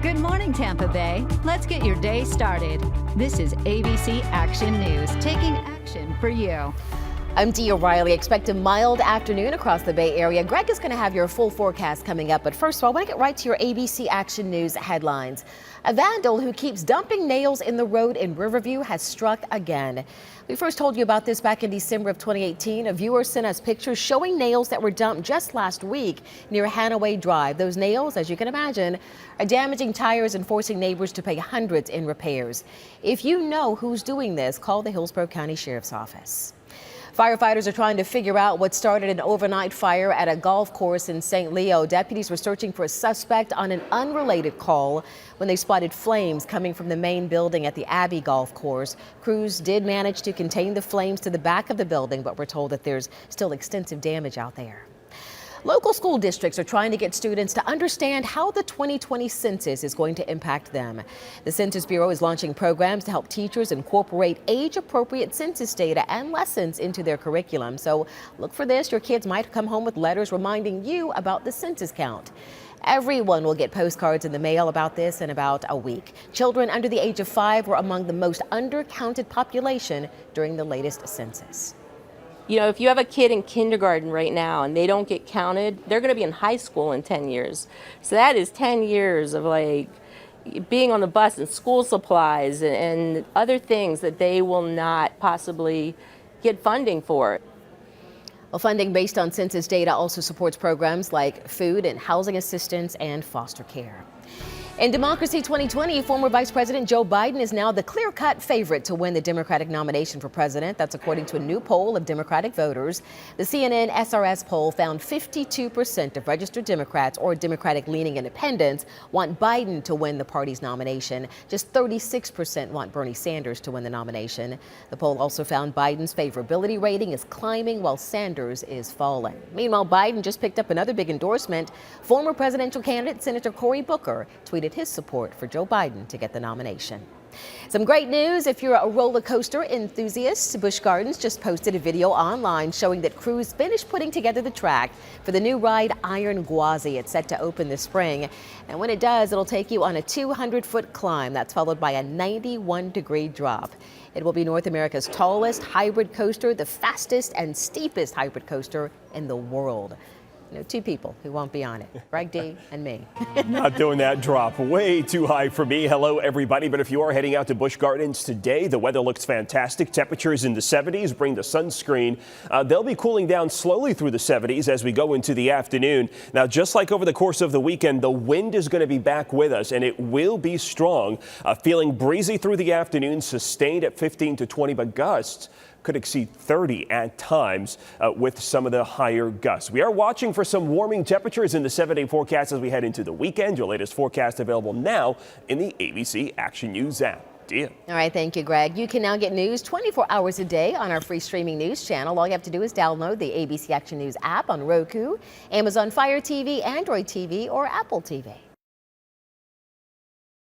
Good morning, Tampa Bay. Let's get your day started. This is ABC Action News, taking action for you. I'm Dee O'Reilly. Expect a mild afternoon across the Bay Area. Greg is going to have your full forecast coming up. But first of all, I want to get right to your ABC Action News headlines. A vandal who keeps dumping nails in the road in Riverview has struck again. We first told you about this back in December of 2018. A viewer sent us pictures showing nails that were dumped just last week near Hanaway Drive. Those nails, as you can imagine, are damaging tires and forcing neighbors to pay hundreds in repairs. If you know who's doing this, call the Hillsborough County Sheriff's Office. Firefighters are trying to figure out what started an overnight fire at a golf course in St. Leo. Deputies were searching for a suspect on an unrelated call when they spotted flames coming from the main building at the Abbey Golf Course. Crews did manage to contain the flames to the back of the building, but we're told that there's still extensive damage out there. Local school districts are trying to get students to understand how the 2020 census is going to impact them. The Census Bureau is launching programs to help teachers incorporate age-appropriate census data and lessons into their curriculum. So look for this. Your kids might come home with letters reminding you about the census count. Everyone will get postcards in the mail about this in about a week. Children under the age of 5 were among the most undercounted population during the latest census. You know, if you have a kid in kindergarten right now and they don't get counted, they're going to be in high school in 10 years. So that is 10 years of like being on the bus and school supplies and other things that they will not possibly get funding for. Well, funding based on census data also supports programs like food and housing assistance and foster care. In Democracy 2020, former Vice President Joe Biden is now the clear-cut favorite to win the Democratic nomination for president. That's according to a new poll of Democratic voters. The CNN SRS poll found 52% of registered Democrats or Democratic-leaning independents want Biden to win the party's nomination. Just 36% want Bernie Sanders to win the nomination. The poll also found Biden's favorability rating is climbing while Sanders is falling. Meanwhile, Biden just picked up another big endorsement. Former presidential candidate Senator Cory Booker tweeted his support for Joe Biden to get the nomination. Some great news if you're a roller coaster enthusiast. Busch Gardens just posted a video online showing that crews finished putting together the track for the new ride Iron Gwazi. It's set to open this spring. And when it does, it'll take you on a 200-foot climb. That's followed by a 91-degree drop. It will be North America's tallest hybrid coaster, the fastest and steepest hybrid coaster in the world. You know, 2 people who won't be on it, Greg D and me. Not doing that drop. Way too high for me. Hello, everybody. But if you are heading out to Busch Gardens today, the weather looks fantastic. Temperatures in the 70s. Bring the sunscreen. They'll be cooling down slowly through the 70s as we go into the afternoon. Now, just like over the course of the weekend, the wind is going to be back with us, and it will be strong. Feeling breezy through the afternoon, sustained at 15 to 20, but gusts could exceed 30 at times with some of the higher gusts. We are watching for some warming temperatures in the 7-day forecast as we head into the weekend. Your latest forecast available now in the ABC Action News app. All right, thank you, Greg. You can now get news 24 hours a day on our free streaming news channel. All you have to do is download the ABC Action News app on Roku, Amazon Fire TV, Android TV, or Apple TV.